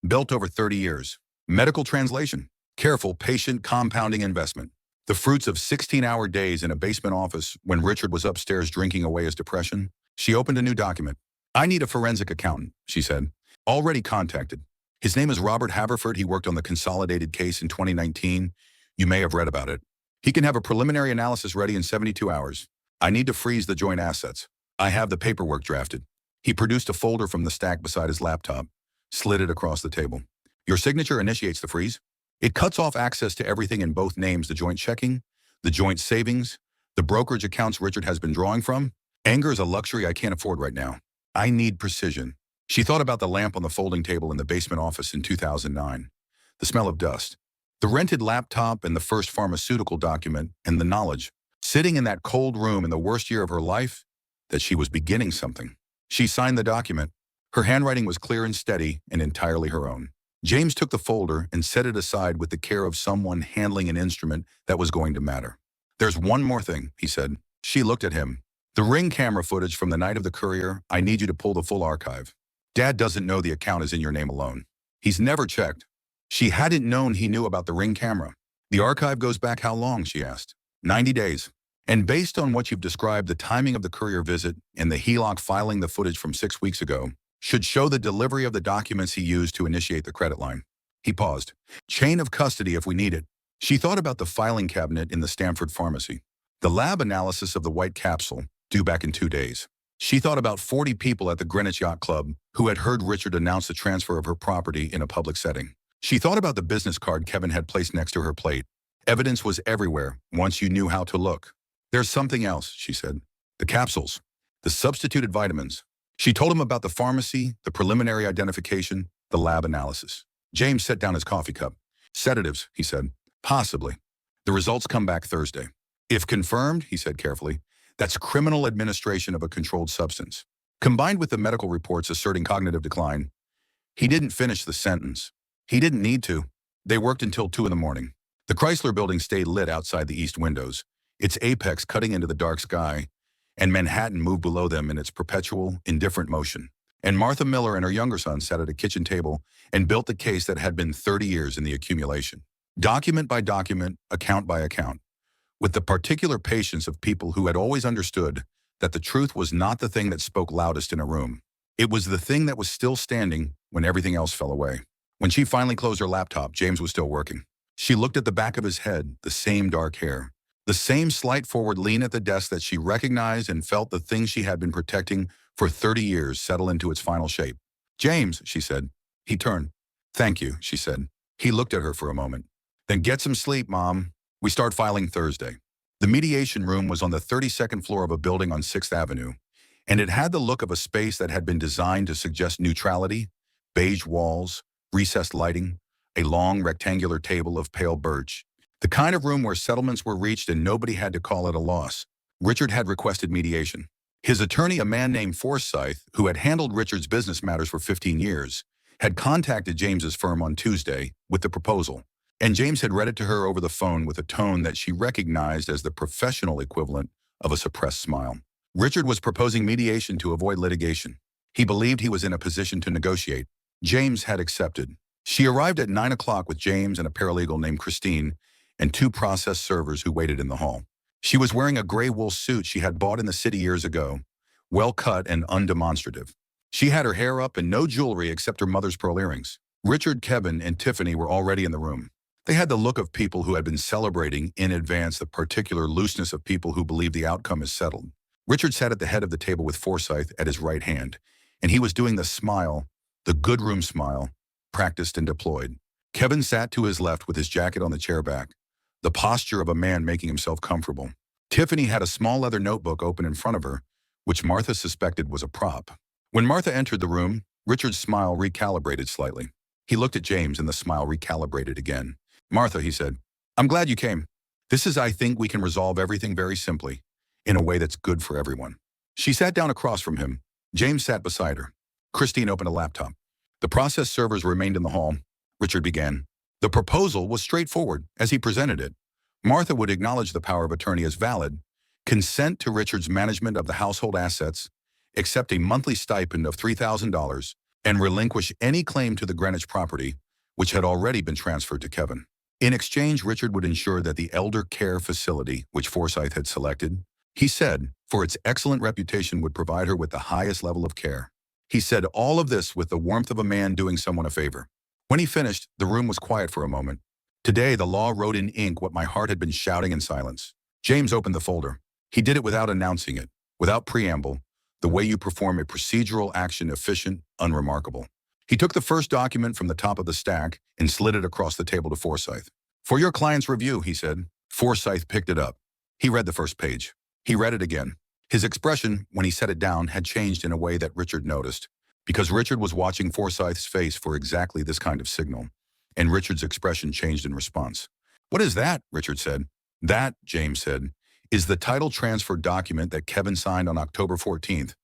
built over 30 years. Medical translation, careful, patient compounding investment. The fruits of 16-hour days in a basement office when Richard was upstairs drinking away his depression. She opened a new document. "I need a forensic accountant," she said. "Already contacted. His name is Robert Haverford. He worked on the consolidated case in 2019. You may have read about it. He can have a preliminary analysis ready in 72 hours. I need to freeze the joint assets. I have the paperwork drafted." He produced a folder from the stack beside his laptop, slid it across the table. "Your signature initiates the freeze. It cuts off access to everything in both names, the joint checking, the joint savings, the brokerage accounts Richard has been drawing from. Anger is a luxury I can't afford right now. I need precision." She thought about the lamp on the folding table in the basement office in 2009, the smell of dust, the rented laptop and the first pharmaceutical document, and the knowledge, sitting in that cold room in the worst year of her life, that she was beginning something. She signed the document. Her handwriting was clear and steady and entirely her own. James took the folder and set it aside with the care of someone handling an instrument that was going to matter. "There's one more thing," he said. She looked at him. "The Ring camera footage from the night of the courier, I need you to pull the full archive. Dad doesn't know the account is in your name alone. He's never checked." She hadn't known he knew about the Ring camera. "The archive goes back how long?" she asked. 90 days. "And based on what you've described, the timing of the courier visit and the HELOC filing the footage from 6 weeks ago should show the delivery of the documents he used to initiate the credit line." He paused. "Chain of custody if we need it." She thought about the filing cabinet in the Stamford pharmacy, the lab analysis of the white capsule, due back in 2 days. She thought about 40 people at the Greenwich Yacht Club who had heard Richard announce the transfer of her property in a public setting. She thought about the business card Kevin had placed next to her plate. Evidence was everywhere once you knew how to look. "There's something else," she said. "The capsules. The substituted vitamins." She told him about the pharmacy, the preliminary identification, the lab analysis. James set down his coffee cup. "Sedatives," he said. "Possibly. The results come back Thursday. If confirmed," he said carefully, "that's criminal administration of a controlled substance. Combined with the medical reports asserting cognitive decline." He didn't finish the sentence. He didn't need to. They worked until 2 in the morning. The Chrysler building stayed lit outside the east windows, its apex cutting into the dark sky, and Manhattan moved below them in its perpetual, indifferent motion. And Martha Miller and her younger son sat at a kitchen table and built the case that had been 30 years in the accumulation. Document by document, account by account, with the particular patience of people who had always understood that the truth was not the thing that spoke loudest in a room. It was the thing that was still standing when everything else fell away. When she finally closed her laptop, James was still working. She looked at the back of his head, the same dark hair, the same slight forward lean at the desk that she recognized, and felt the thing she had been protecting for 30 years settle into its final shape. "James," she said. He turned. "Thank you," she said. He looked at her for a moment. "Then get some sleep, Mom. We start filing Thursday." The mediation room was on the 32nd floor of a building on 6th Avenue, and it had the look of a space that had been designed to suggest neutrality: beige walls, recessed lighting, a long rectangular table of pale birch. The kind of room where settlements were reached and nobody had to call it a loss. Richard had requested mediation. His attorney, a man named Forsyth, who had handled Richard's business matters for 15 years, had contacted James's firm on Tuesday with the proposal, and James had read it to her over the phone with a tone that she recognized as the professional equivalent of a suppressed smile. Richard was proposing mediation to avoid litigation. He believed he was in a position to negotiate. James had accepted. She arrived at 9 o'clock with James and a paralegal named Christine and 2 process servers who waited in the hall. She was wearing a gray wool suit she had bought in the city years ago, well cut and undemonstrative. She had her hair up and no jewelry except her mother's pearl earrings. Richard, Kevin, and Tiffany were already in the room. They had the look of people who had been celebrating in advance the particular looseness of people who believe the outcome is settled. Richard sat at the head of the table with Forsyth at his right hand, and he was doing the smile, the good room smile, practiced and deployed. Kevin sat to his left with his jacket on the chair back, the posture of a man making himself comfortable. Tiffany had a small leather notebook open in front of her, which Martha suspected was a prop. When Martha entered the room, Richard's smile recalibrated slightly. He looked at James and the smile recalibrated again. "Martha," he said, "I'm glad you came. I think we can resolve everything very simply, in a way that's good for everyone." She sat down across from him. James sat beside her. Christine opened a laptop. The process servers remained in the hall. Richard began. The proposal was straightforward as he presented it. Martha would acknowledge the power of attorney as valid, consent to Richard's management of the household assets, accept a monthly stipend of $3,000, and relinquish any claim to the Greenwich property, which had already been transferred to Kevin. In exchange, Richard would ensure that the elder care facility, which Forsyth had selected, he said, for its excellent reputation, would provide her with the highest level of care. He said all of this with the warmth of a man doing someone a favor. When he finished, the room was quiet for a moment. Today, the law wrote in ink what my heart had been shouting in silence. James opened the folder. He did it without announcing it, without preamble, the way you perform a procedural action, efficient, unremarkable. He took the first document from the top of the stack and slid it across the table to Forsyth. "For your client's review," he said. Forsyth picked it up. He read the first page. He read it again. His expression, when he set it down, had changed in a way that Richard noticed, because Richard was watching Forsyth's face for exactly this kind of signal, and Richard's expression changed in response. "What is that?" Richard said. "That," James said, "is the title transfer document that Kevin signed on October 14th,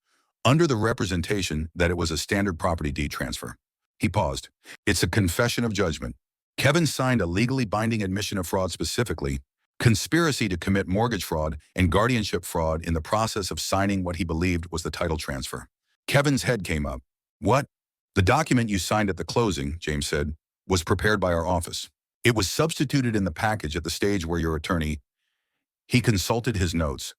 under the representation that it was a standard property deed transfer. He paused. It's a confession of judgment. Kevin signed a legally binding admission of fraud, specifically conspiracy to commit mortgage fraud and guardianship fraud, in the process of signing what he believed was the title transfer. Kevin's head came up. What? The document you signed at the closing, James said, was prepared by our office. It was substituted in the package at the stage where your attorney. He consulted his notes.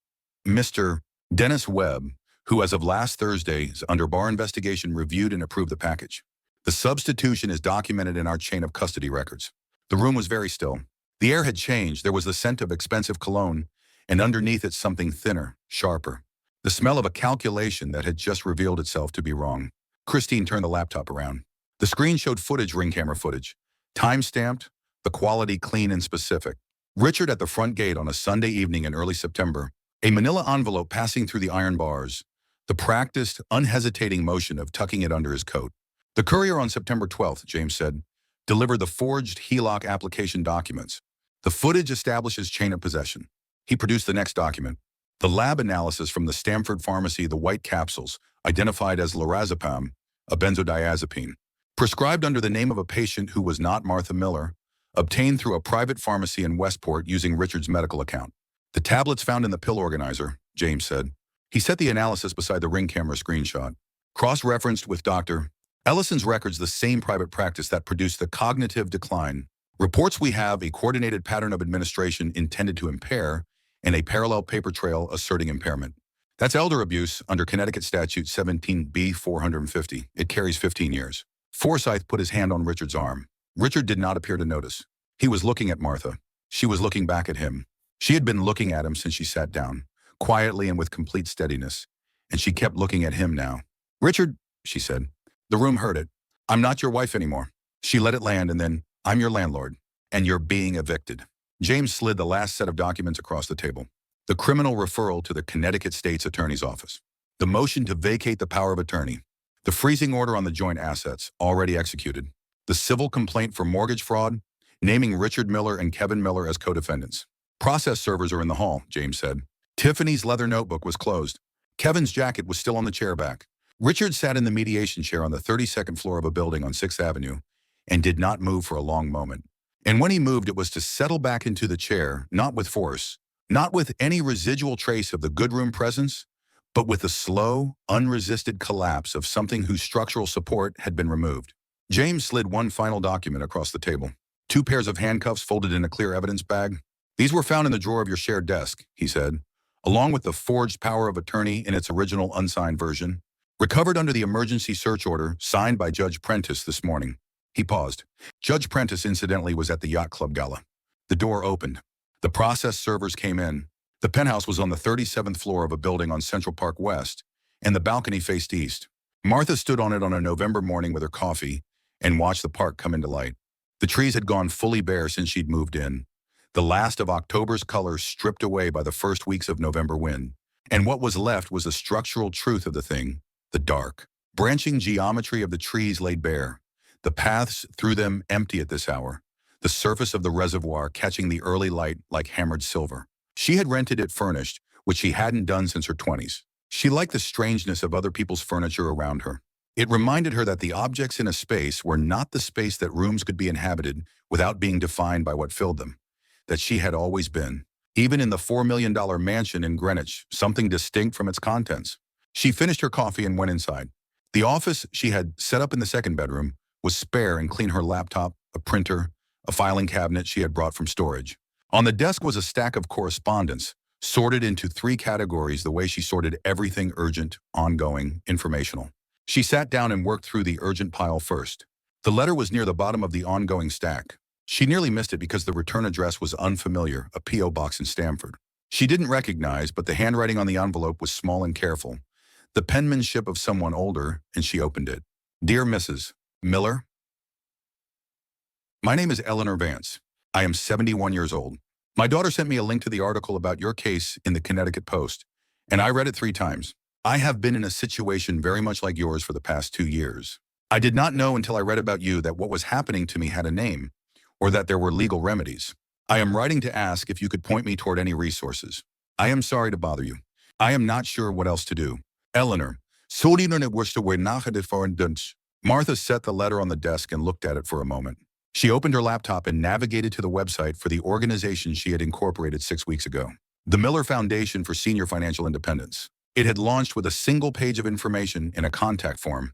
Mr. Dennis Webb, who as of last Thursday's under bar investigation reviewed and approved the package. The substitution is documented in our chain of custody records. The room was very still. The air had changed. There was the scent of expensive cologne, and underneath it something thinner, sharper. The smell of a calculation that had just revealed itself to be wrong. Christine turned the laptop around. The screen showed footage, ring camera footage. Time-stamped, the quality clean and specific. Richard at the front gate on a Sunday evening in early September. A manila envelope passing through the iron bars. The practiced, unhesitating motion of tucking it under his coat. The courier on September 12th, James said, delivered the forged HELOC application documents. The footage establishes chain of possession. He produced the next document. The lab analysis from the Stamford pharmacy, the white capsules, identified as lorazepam, a benzodiazepine, prescribed under the name of a patient who was not Martha Miller, obtained through a private pharmacy in Westport using Richard's medical account. The tablets found in the pill organizer, James said. He set the analysis beside the ring camera screenshot. Cross-referenced with Dr. Ellison's records, the same private practice that produced the cognitive decline. Reports we have a coordinated pattern of administration intended to impair, and a parallel paper trail asserting impairment. That's elder abuse under Connecticut Statute 17B 450. It carries 15 years. Forsyth put his hand on Richard's arm. Richard did not appear to notice. He was looking at Martha. She was looking back at him. She had been looking at him since she sat down, quietly and with complete steadiness, and she kept looking at him now. Richard, she said. The room heard it. I'm not your wife anymore. She let it land, and then, I'm your landlord, and you're being evicted. James slid the last set of documents across the table. The criminal referral to the Connecticut State's Attorney's Office. The motion to vacate the power of attorney. The freezing order on the joint assets, already executed. The civil complaint for mortgage fraud, naming Richard Miller and Kevin Miller as co-defendants. Process servers are in the hall, James said. Tiffany's leather notebook was closed. Kevin's jacket was still on the chair back. Richard sat in the mediation chair on the 32nd floor of a building on 6th Avenue and did not move for a long moment. And when he moved, it was to settle back into the chair, not with force, not with any residual trace of the good room presence, but with the slow, unresisted collapse of something whose structural support had been removed. James slid one final document across the table. 2 pairs of handcuffs folded in a clear evidence bag. These were found in the drawer of your shared desk, he said, along with the forged power of attorney in its original unsigned version, recovered under the emergency search order signed by Judge Prentice this morning. He paused. Judge Prentice, incidentally, was at the yacht club gala. The door opened. The process servers came in. The penthouse was on the 37th floor of a building on Central Park West, and the balcony faced east. Martha stood on it on a November morning with her coffee and watched the park come into light. The trees had gone fully bare since she'd moved in. The last of October's colors stripped away by the first weeks of November wind. And what was left was the structural truth of the thing, the dark, branching geometry of the trees laid bare, the paths through them empty at this hour, the surface of the reservoir catching the early light like hammered silver. She had rented it furnished, which she hadn't done since her 20s. She liked the strangeness of other people's furniture around her. It reminded her that the objects in a space were not the space that rooms could be inhabited without being defined by what filled them, that she had always been. Even in the $4 million mansion in Greenwich, something distinct from its contents. She finished her coffee and went inside. The office she had set up in the second bedroom was spare and clean: her laptop, a printer, a filing cabinet she had brought from storage. On the desk was a stack of correspondence, sorted into 3 categories the way she sorted everything: urgent, ongoing, informational. She sat down and worked through the urgent pile first. The letter was near the bottom of the ongoing stack. She nearly missed it because the return address was unfamiliar, a P.O. box in Stamford. She didn't recognize, but the handwriting on the envelope was small and careful, the penmanship of someone older, and she opened it. Dear Mrs. Miller, my name is Eleanor Vance. I am 71 years old. My daughter sent me a link to the article about your case in the Connecticut Post, and I read it 3 times. I have been in a situation very much like yours for the past 2 years. I did not know until I read about you that what was happening to me had a name, or that there were legal remedies. I am writing to ask if you could point me toward any resources. I am sorry to bother you. I am not sure what else to do. Eleanor, sorry na nagwasta way nakadit for Dutch. Martha set the letter on the desk and looked at it for a moment. She opened her laptop and navigated to the website for the organization she had incorporated 6 weeks ago. The Miller Foundation for Senior Financial Independence. It had launched with a single page of information in a contact form,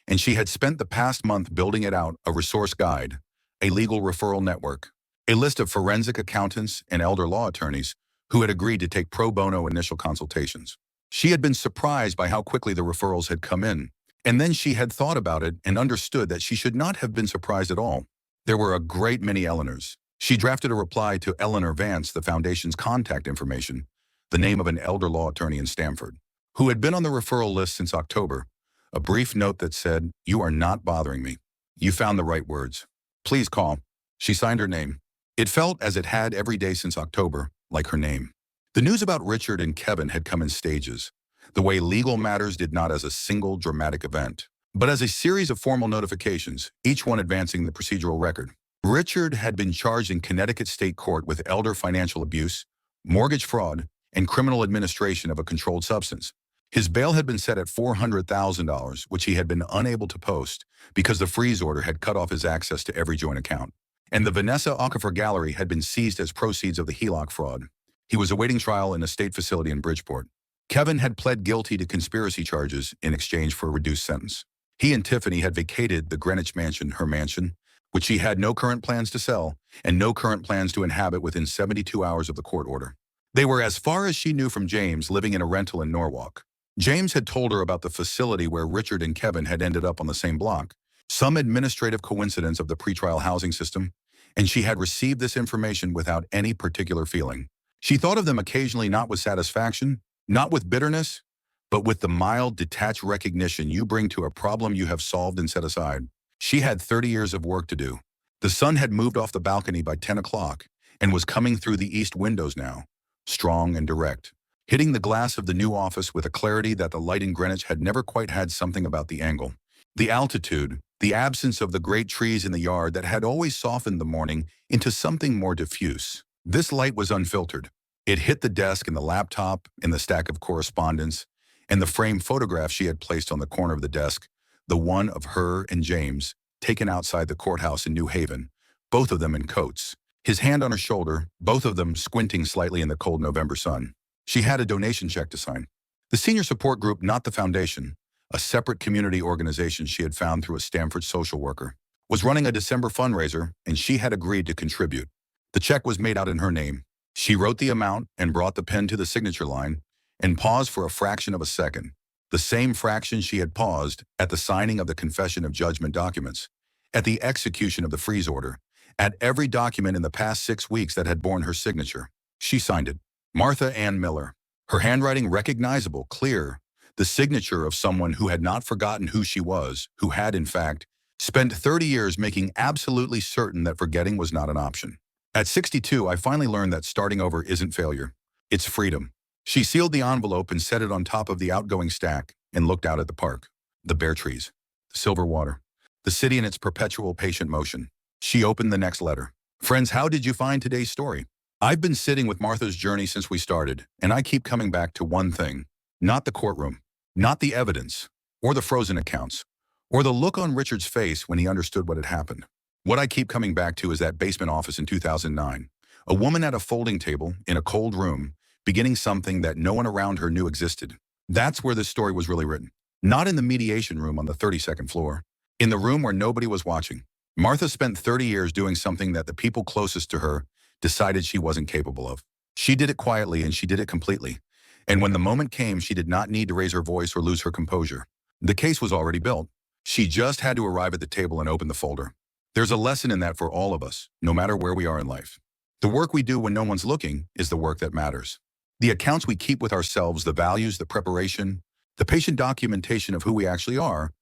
and she had spent the past month building it out: a resource guide, a legal referral network, a list of forensic accountants and elder law attorneys who had agreed to take pro bono initial consultations. She had been surprised by how quickly the referrals had come in, and then she had thought about it and understood that she should not have been surprised at all. There were a great many Eleanors. She drafted a reply to Eleanor Vance, the foundation's contact information, the name of an elder law attorney in Stamford, who had been on the referral list since October. A brief note that said, "You are not bothering me. You found the right words. Please call." She signed her name. It felt, as it had every day since October, like her name. The news about Richard and Kevin had come in stages, the way legal matters did, not as a single dramatic event, but as a series of formal notifications, each one advancing the procedural record. Richard had been charged in Connecticut State Court with elder financial abuse, mortgage fraud, and criminal administration of a controlled substance. His bail had been set at $400,000, which he had been unable to post because the freeze order had cut off his access to every joint account. And the Vanessa Aquifer Gallery had been seized as proceeds of the HELOC fraud. He was awaiting trial in a state facility in Bridgeport. Kevin had pled guilty to conspiracy charges in exchange for a reduced sentence. He and Tiffany had vacated the Greenwich mansion, her mansion, which she had no current plans to sell and no current plans to inhabit, within 72 hours of the court order. They were, as far as she knew from James, living in a rental in Norwalk. James had told her about the facility where Richard and Kevin had ended up on the same block, some administrative coincidence of the pretrial housing system, and she had received this information without any particular feeling. She thought of them occasionally, not with satisfaction, not with bitterness, but with the mild, detached recognition you bring to a problem you have solved and set aside. She had 30 years of work to do. The sun had moved off the balcony by 10 o'clock and was coming through the east windows now, strong and direct, hitting the glass of the new office with a clarity that the light in Greenwich had never quite had. Something about the angle, the altitude, the absence of the great trees in the yard that had always softened the morning into something more diffuse. This light was unfiltered. It hit the desk and the laptop and the stack of correspondence and the framed photograph she had placed on the corner of the desk, the one of her and James, taken outside the courthouse in New Haven, both of them in coats, his hand on her shoulder, both of them squinting slightly in the cold November sun. She had a donation check to sign. The senior support group, not the foundation, a separate community organization she had found through a Stamford social worker, was running a December fundraiser, and she had agreed to contribute. The check was made out in her name. She wrote the amount and brought the pen to the signature line and paused for a fraction of a second, the same fraction she had paused at the signing of the confession of judgment documents, at the execution of the freeze order, at every document in the past 6 weeks that had borne her signature. She signed it. Martha Ann Miller. Her handwriting recognizable, clear, the signature of someone who had not forgotten who she was, who had, in fact, spent 30 years making absolutely certain that forgetting was not an option. At 62, I finally learned that starting over isn't failure. It's freedom. She sealed the envelope and set it on top of the outgoing stack and looked out at the park, the bare trees, the silver water, the city in its perpetual patient motion. She opened the next letter. Friends, how did you find today's story? I've been sitting with Martha's journey since we started, and I keep coming back to one thing: not the courtroom, not the evidence, or the frozen accounts, or the look on Richard's face when he understood what had happened. What I keep coming back to is that basement office in 2009, a woman at a folding table in a cold room, beginning something that no one around her knew existed. That's where this story was really written. Not in the mediation room on the 32nd floor. In the room where nobody was watching. Martha spent 30 years doing something that the people closest to her decided she wasn't capable of. She did it quietly, and she did it completely. And when the moment came, she did not need to raise her voice or lose her composure. The case was already built. She just had to arrive at the table and open the folder. There's a lesson in that for all of us, no matter where we are in life. The work we do when no one's looking is the work that matters. The accounts we keep with ourselves, the values, the preparation, the patient documentation of who we actually are,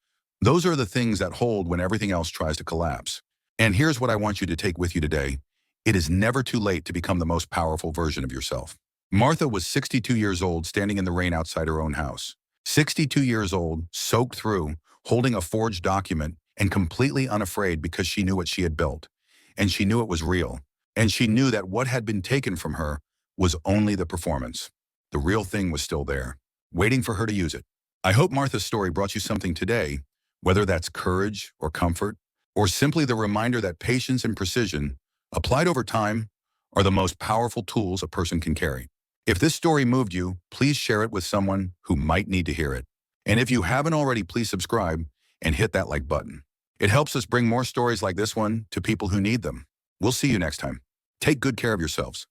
those are the things that hold when everything else tries to collapse. And here's what I want you to take with you today. It is never too late to become the most powerful version of yourself. Martha was 62 years old, standing in the rain outside her own house. 62 years old, soaked through, holding a forged document, and completely unafraid because she knew what she had built. And she knew it was real. And she knew that what had been taken from her was only the performance. The real thing was still there, waiting for her to use it. I hope Martha's story brought you something today. whether that's courage or comfort, or simply the reminder that patience and precision, applied over time, are the most powerful tools a person can carry. If this story moved you, please share it with someone who might need to hear it. And if you haven't already, please subscribe and hit that like button. It helps us bring more stories like this one to people who need them. We'll see you next time. Take good care of yourselves.